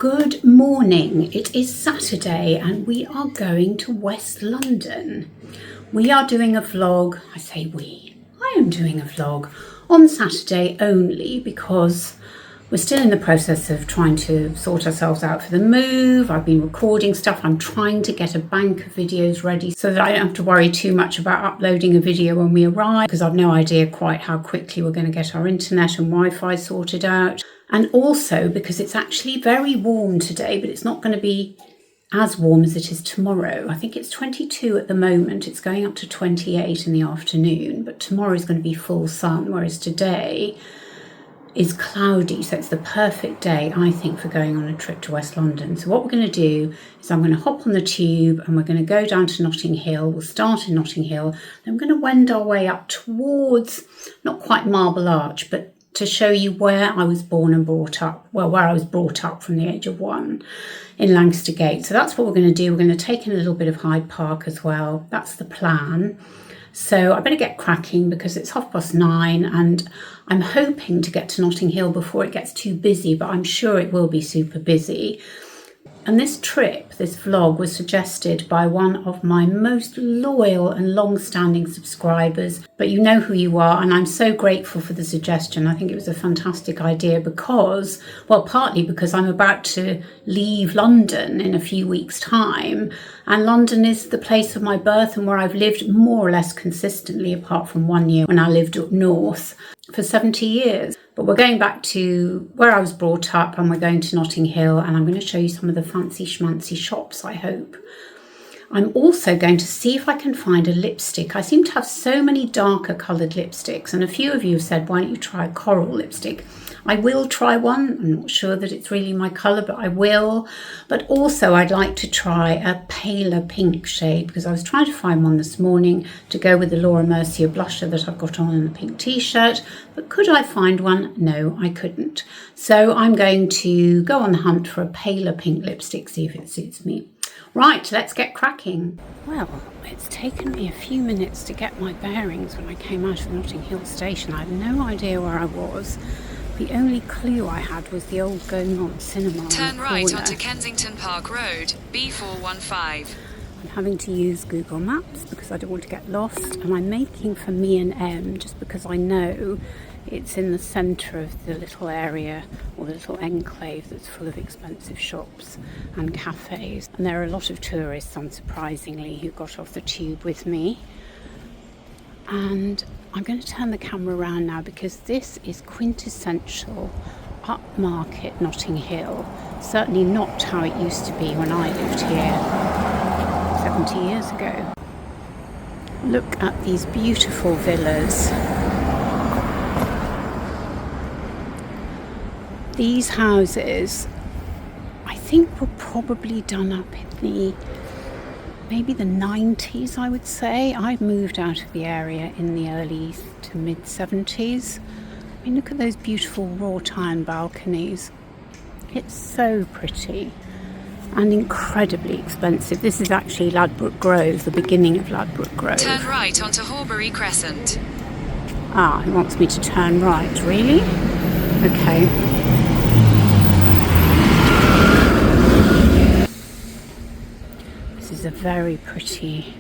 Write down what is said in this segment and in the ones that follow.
Good morning. It is Saturday and we are going to West London. We are doing a vlog. I say we. I am doing a vlog on Saturday only because we're still in the process of trying to sort ourselves out for the move. I've been recording stuff. I'm trying to get a bank of videos ready so that I don't have to worry too much about uploading a video when we arrive, because I've no idea quite how quickly we're going to get our internet and Wi-Fi sorted out. And also because it's actually very warm today, but it's not going to be as warm as it is tomorrow. I think it's 22 at the moment. It's going up to 28 in the afternoon, but tomorrow is going to be full sun, whereas today is cloudy. So it's the perfect day, I think, for going on a trip to West London. So what we're going to do is I'm going to hop on the tube and we're going to go down to Notting Hill. We'll start in Notting Hill. Then we're going to wend our way up towards, not quite Marble Arch, but to show you where I was born and brought up, well, where I was brought up from the age of 1 in Lancaster Gate. So that's what we're going to do. We're going to take in a little bit of Hyde Park as well. That's the plan. So I better get cracking because it's 9:30 and I'm hoping to get to Notting Hill before it gets too busy, but I'm sure it will be super busy. And this trip, this vlog, was suggested by one of my most loyal and long-standing subscribers. But you know who you are, and I'm so grateful for the suggestion. I think it was a fantastic idea because, well, partly because I'm about to leave London in a few weeks' time. And London is the place of my birth and where I've lived more or less consistently, apart from 1 year when I lived up north, for 70 years. But we're going back to where I was brought up and we're going to Notting Hill, and I'm going to show you some of the fancy schmancy shops, I hope. I'm also going to see if I can find a lipstick. I seem to have so many darker coloured lipsticks, and a few of you have said, why don't you try a coral lipstick? I will try one. I'm not sure that it's really my colour, but I will. But also I'd like to try a paler pink shade because I was trying to find one this morning to go with the Laura Mercier blusher that I've got on in the pink t-shirt. But could I find one? No, I couldn't. So I'm going to go on the hunt for a paler pink lipstick, see if it suits me. Right, let's get cracking. Well, it's taken me a few minutes to get my bearings when I came out of Notting Hill station. I had no idea where I was. The only clue I had was the old Gaumont cinema. Turn right onto Kensington Park Road, B415. I'm having to use Google Maps because I don't want to get lost, and I'm making for me and M just because I know it's in the centre of the little area or the little enclave that's full of expensive shops and cafes. And there are a lot of tourists, unsurprisingly, who got off the tube with me. And I'm going to turn the camera around now because this is quintessential upmarket Notting Hill. Certainly not how it used to be when I lived here 70 years ago. Look at these beautiful villas. These houses, I think, were probably done up in maybe the 90s, I would say. I moved out of the area in the early to mid 70s. I mean, look at those beautiful wrought iron balconies. It's so pretty and incredibly expensive. This is actually Ladbroke Grove, the beginning of Ladbroke Grove. Turn right onto Horbury Crescent. Ah, he wants me to turn right, really? Okay. This is a very pretty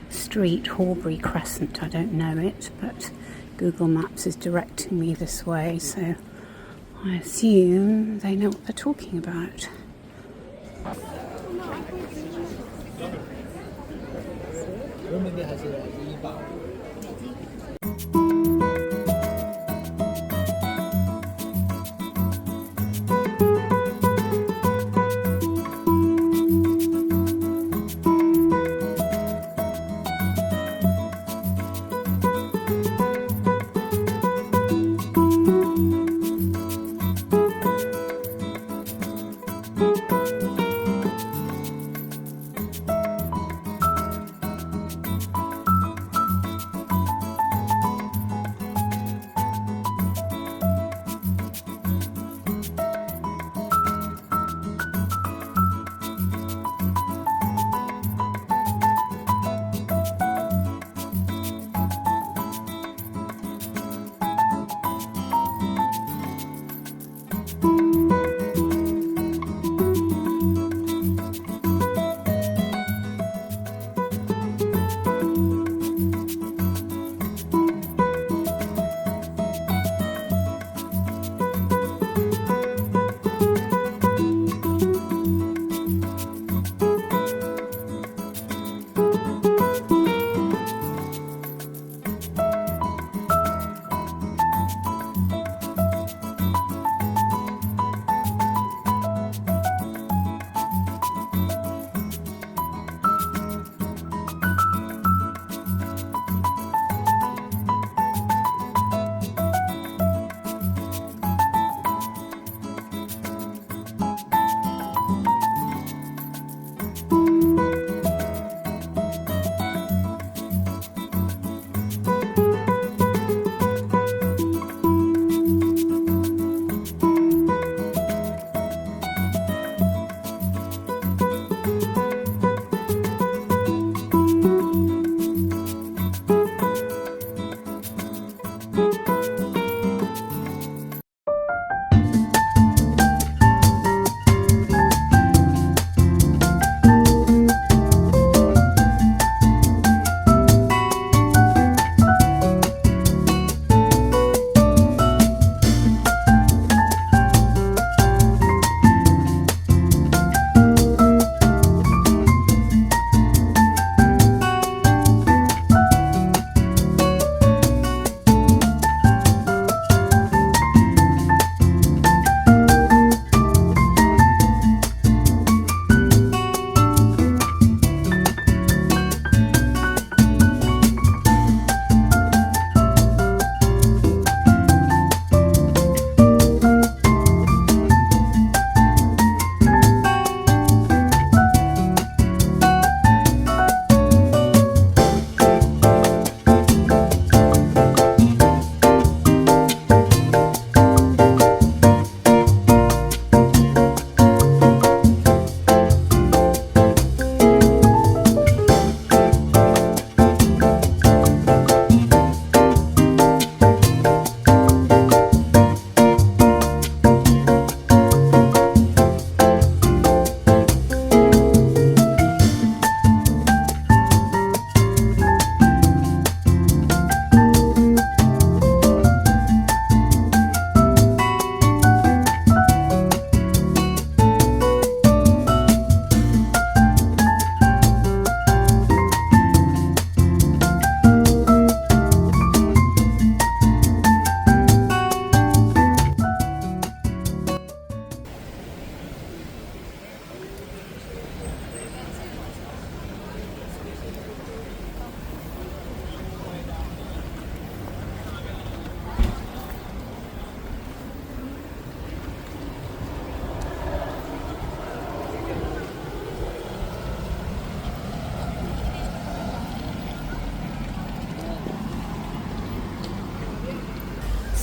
street, Horbury Crescent. I don't know it, but Google Maps is directing me this way, so I assume they know what they're talking about.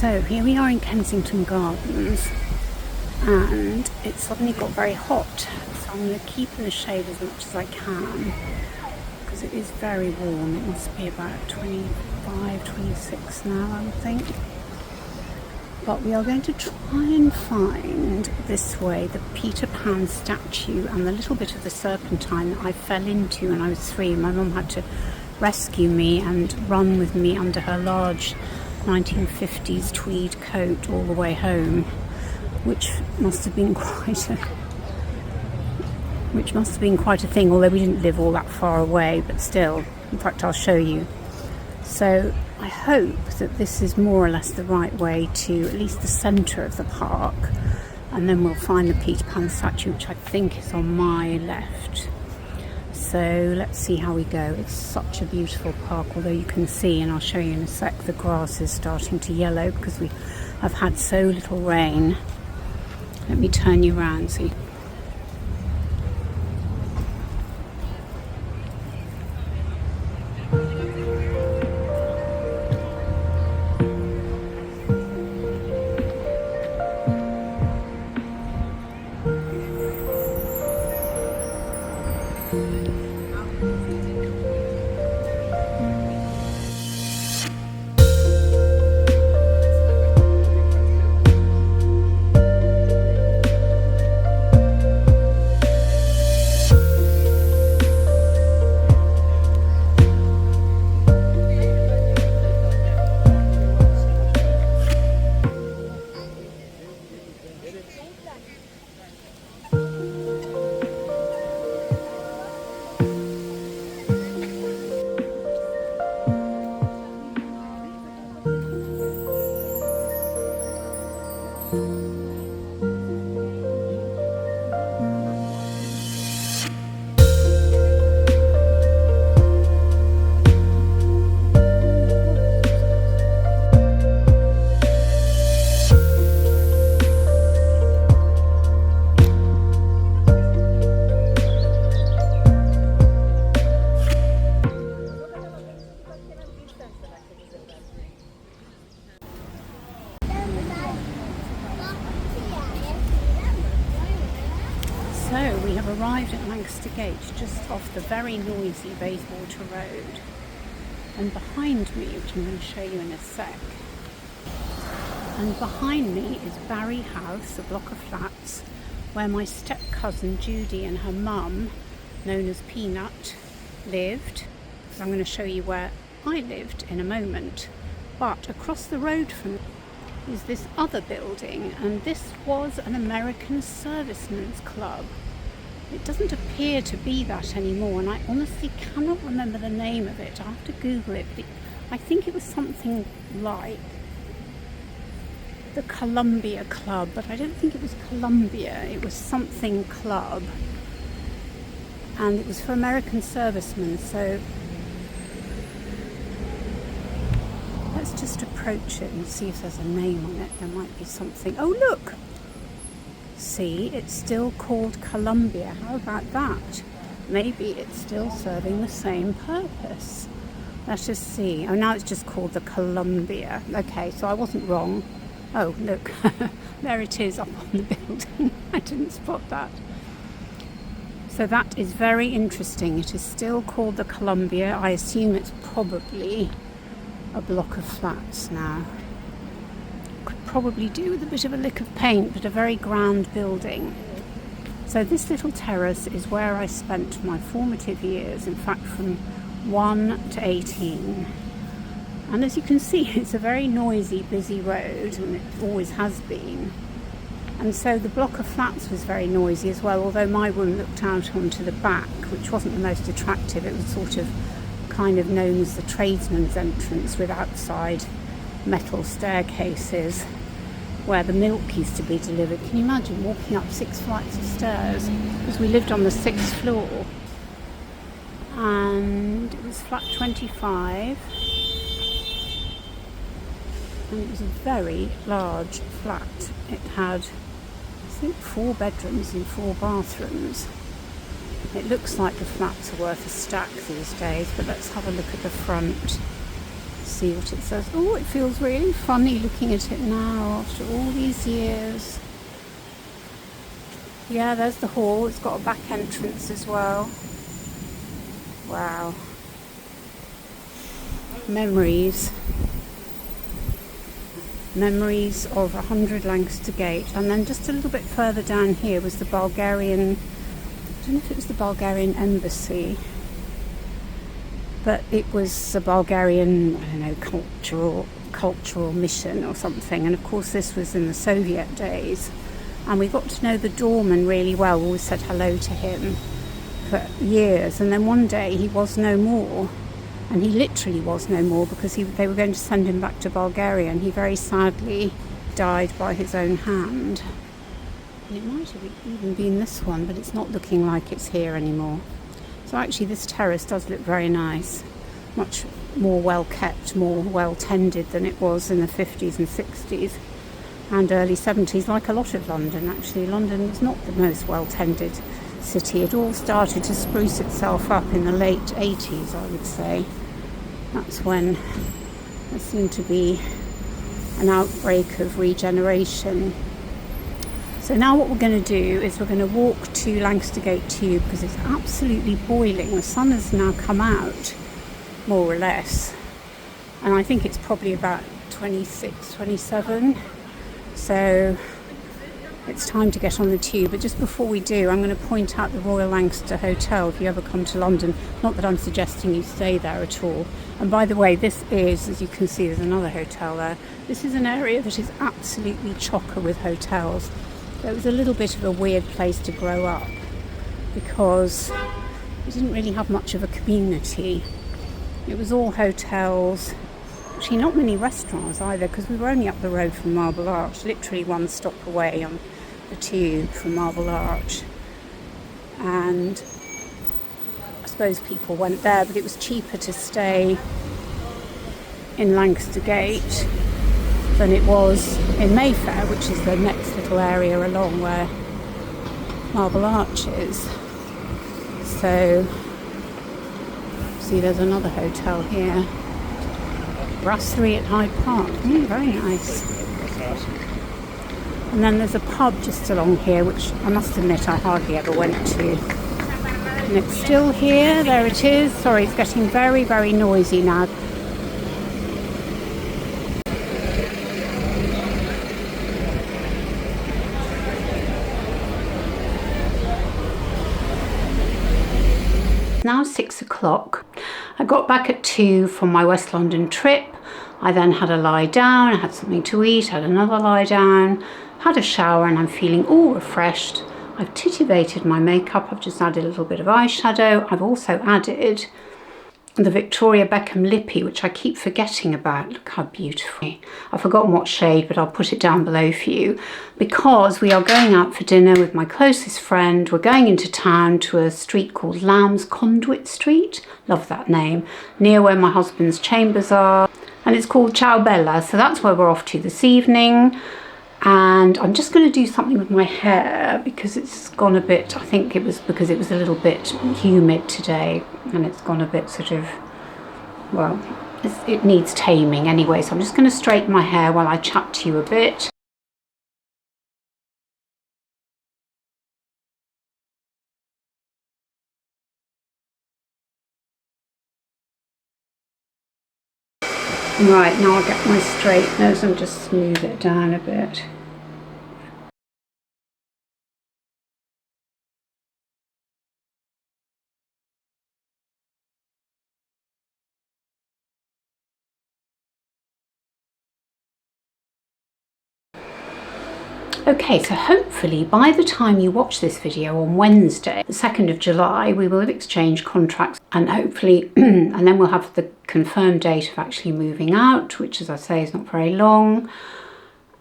So here we are in Kensington Gardens, and it suddenly got very hot, so I'm going to keep in the shade as much as I can because it is very warm. It must be about 25, 26 now, I would think. But we are going to try and find this way the Peter Pan statue and the little bit of the serpentine that I fell into when I was 3. My mum had to rescue me and run with me under her large 1950s tweed coat all the way home, which must have been quite a thing, although we didn't live all that far away, but still. In fact, I'll show you. So I hope that this is more or less the right way to at least the centre of the park, and then we'll find the Peter Pan statue, which I think is on my left. So let's see how we go. It's such a beautiful park, although you can see, and I'll show you in a sec, the grass is starting to yellow because we have had so little rain. Let me turn you around so you... So we have arrived at Lancaster Gate, just off the very noisy Bayswater Road. And behind me, which I'm going to show you in a sec, and behind me is Barry House, a block of flats, where my step-cousin Judy and her mum, known as Peanut, lived. So I'm going to show you where I lived in a moment. But across the road from is this other building, and this was an American Servicemen's Club. It doesn't appear to be that anymore, and I honestly cannot remember the name of it. I'll have to Google it, but I think it was something like the Columbia Club, but I don't think it was Columbia. It was something club, and it was for American servicemen. So let's just approach it and see if there's a name on it. There might be something. Oh, look! See, it's still called Columbia. How about that? Maybe it's still serving the same purpose. Let's just see. Oh, now it's just called the Columbia. Okay, so I wasn't wrong. Oh, look. There it is up on the building. I didn't spot that. So that is very interesting. It is still called the Columbia. I assume it's probably a block of flats now. Could probably do with a bit of a lick of paint, but a very grand building. So this little terrace is where I spent my formative years, in fact from 1 to 18. And as you can see, it's a very noisy, busy road, and it always has been. And so the block of flats was very noisy as well, although my room looked out onto the back, which wasn't the most attractive. It was sort of kind of known as the tradesman's entrance, with outside metal staircases where the milk used to be delivered. Can you imagine walking up 6 flights of stairs? Because we lived on the 6th floor, and it was flat 25, and it was a very large flat. It had, I think, 4 bedrooms and 4 bathrooms. It looks like the flats are worth a stack these days, but let's have a look at the front. see what it says. Oh, it feels really funny looking at it now after all these years. Yeah, there's the hall. It's got a back entrance as well. Wow. Memories of 100 Lancaster Gate. And then just a little bit further down here was the Bulgarian, I don't know if it was the Bulgarian embassy, but it was a Bulgarian, I don't know, cultural mission or something. And of course this was in the Soviet days, and we got to know the doorman really well. We always said hello to him for years, and then one day he was no more. And he literally was no more, because they were going to send him back to Bulgaria, and he very sadly died by his own hand. And it might have even been this one, but it's not looking like it's here anymore. So actually this terrace does look very nice. Much more well kept, more well tended than it was in the 50s and 60s and early 70s, like a lot of London actually. London was not the most well tended city. It all started to spruce itself up in the late 80s, I would say. That's when there seemed to be an outbreak of regeneration. So now what we're going to do is we're going to walk to Lancaster Gate Tube, because it's absolutely boiling. The sun has now come out, more or less, and I think it's probably about 26, 27. So it's time to get on the tube. But just before we do, I'm going to point out the Royal Lancaster Hotel if you ever come to London. Not that I'm suggesting you stay there at all. And by the way, this is, as you can see, there's another hotel there. This is an area that is absolutely chocker with hotels. So it was a little bit of a weird place to grow up, because it didn't really have much of a community. It was all hotels. Actually, not many restaurants either, because we were only up the road from Marble Arch, literally one stop away on the tube from Marble Arch. And I suppose people went there, but it was cheaper to stay in Lancaster Gate than it was in Mayfair, which is the next little area along where Marble Arch is. So, see, there's another hotel here. Brasserie at Hyde Park. Very nice. And then there's a pub just along here, which I must admit I hardly ever went to. And it's still here. There it is. Sorry, it's getting very, very noisy now. It's now 6 o'clock. I got back at 2 from my West London trip. I then had a lie down, I had something to eat, had another lie down, had a shower, and I'm feeling all refreshed. I've titivated my makeup. I've just added a little bit of eyeshadow. I've also added the Victoria Beckham lippy, which I keep forgetting about. Look how beautiful. I've forgotten what shade, but I'll put it down below for you, because we are going out for dinner with my closest friend. We're going into town to a street called Lamb's Conduit Street. Love that name. Near where my husband's chambers are. And it's called Ciao Bella. So that's where we're off to this evening. And I'm just going to do something with my hair, because it's gone a bit, I think it was because it was a little bit humid today, and it's gone a bit sort of, well, it needs taming anyway. So I'm just going to straighten my hair while I chat to you a bit. Right, now I'll get my straighteners and just smooth it down a bit. Okay, so hopefully by the time you watch this video on Wednesday, the 2nd of July, we will have exchanged contracts, and hopefully, and then we'll have the confirmed date of actually moving out, which, as I say, is not very long.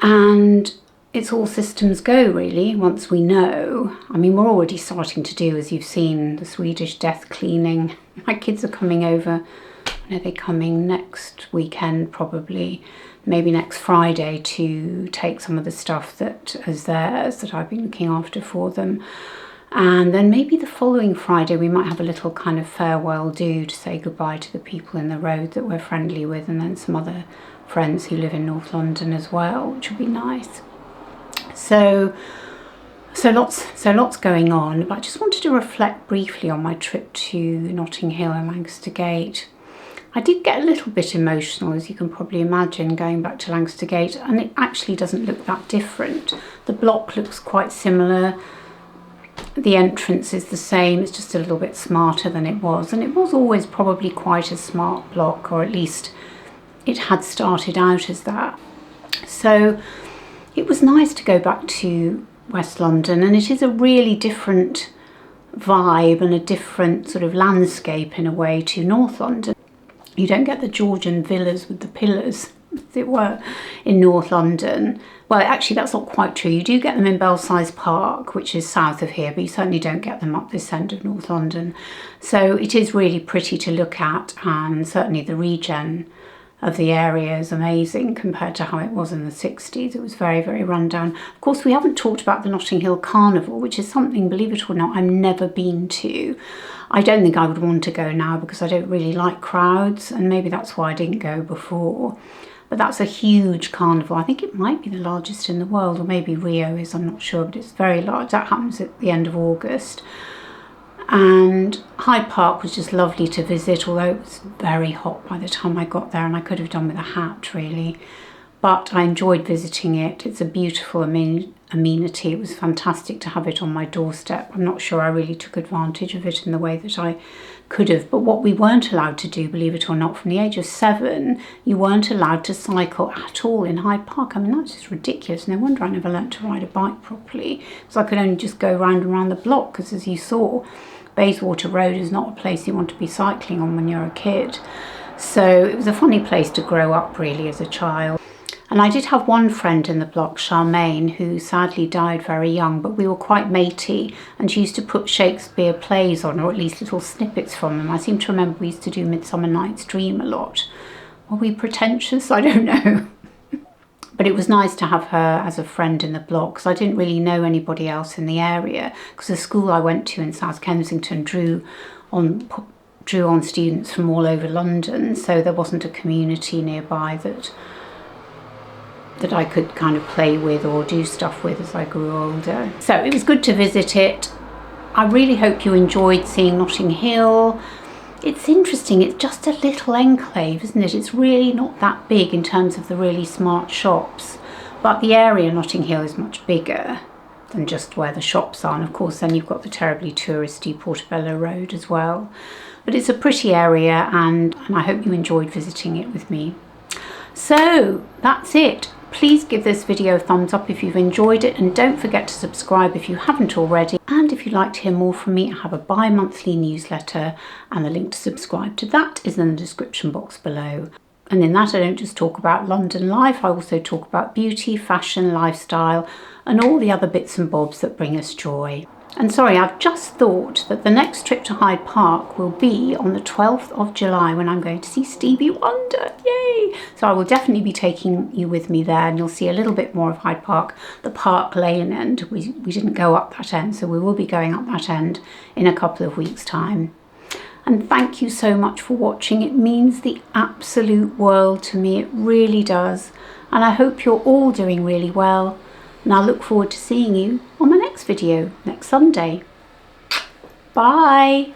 And it's all systems go, really, once we know. I mean, we're already starting to do, as you've seen, the Swedish death cleaning. My kids are coming over. When are they coming? Next weekend, probably. Maybe next Friday, to take some of the stuff that is theirs, that I've been looking after for them. And then maybe the following Friday we might have a little kind of farewell do to say goodbye to the people in the road that we're friendly with, and then some other friends who live in North London as well, which would be nice. So lots going on, but I just wanted to reflect briefly on my trip to Notting Hill and Lancaster Gate. I did get a little bit emotional, as you can probably imagine, going back to Lancaster Gate, and it actually doesn't look that different. The block looks quite similar. The entrance is the same, it's just a little bit smarter than it was, and it was always probably quite a smart block, or at least it had started out as that. So it was nice to go back to West London, and it is a really different vibe and a different sort of landscape in a way to North London. You don't get the Georgian villas with the pillars, as it were, in North London. Well, actually, that's not quite true. You do get them in Belsize Park, which is south of here, but you certainly don't get them up this end of North London. So it is really pretty to look at, and certainly the regen of the area is amazing compared to how it was in the 60s. It was very, very run down. Of course, we haven't talked about the Notting Hill Carnival, which is something, believe it or not, I've never been to. I don't think I would want to go now because I don't really like crowds, and maybe that's why I didn't go before. But that's a huge carnival. I think it might be the largest in the world, or maybe Rio is, I'm not sure, but it's very large. That happens at the end of August. And Hyde Park was just lovely to visit, although it was very hot by the time I got there, and I could have done with a hat really. But I enjoyed visiting it. It's a beautiful amenity. It was fantastic to have it on my doorstep. I'm not sure I really took advantage of it in the way that I could have. But what we weren't allowed to do, believe it or not, from the age of 7, you weren't allowed to cycle at all in Hyde Park. I mean, that's just ridiculous. No wonder I never learnt to ride a bike properly, because I could only just go round and round the block, because as you saw, Bayswater Road is not a place you want to be cycling on when you're a kid. So it was a funny place to grow up really as a child. And I did have one friend in the block, Charmaine, who sadly died very young, but we were quite matey, and she used to put Shakespeare plays on, or at least little snippets from them. I seem to remember we used to do Midsummer Night's Dream a lot. Were we pretentious? I don't know. But it was nice to have her as a friend in the block, because I didn't really know anybody else in the area, because the school I went to in South Kensington drew on students from all over London, so there wasn't a community nearby that I could kind of play with or do stuff with as I grew older. So it was good to visit it. I really hope you enjoyed seeing Notting Hill. It's interesting, it's just a little enclave, isn't it? It's really not that big in terms of the really smart shops, but the area Notting Hill is much bigger than just where the shops are, and of course then you've got the terribly touristy Portobello Road as well. But it's a pretty area, and I hope you enjoyed visiting it with me. So that's it. Please give this video a thumbs up if you've enjoyed it, and don't forget to subscribe if you haven't already. And if you'd like to hear more from me, I have a bi-monthly newsletter, and the link to subscribe to that is in the description box below. And in that I don't just talk about London life, I also talk about beauty, fashion, lifestyle, and all the other bits and bobs that bring us joy. And sorry, I've just thought that the next trip to Hyde Park will be on the 12th of July when I'm going to see Stevie Wonder. Yay! So I will definitely be taking you with me there, and you'll see a little bit more of Hyde Park, the Park Lane end. We didn't go up that end, so we will be going up that end in a couple of weeks' time. And thank you so much for watching. It means the absolute world to me. It really does. And I hope you're all doing really well. And I look forward to seeing you on my next video next Sunday. Bye!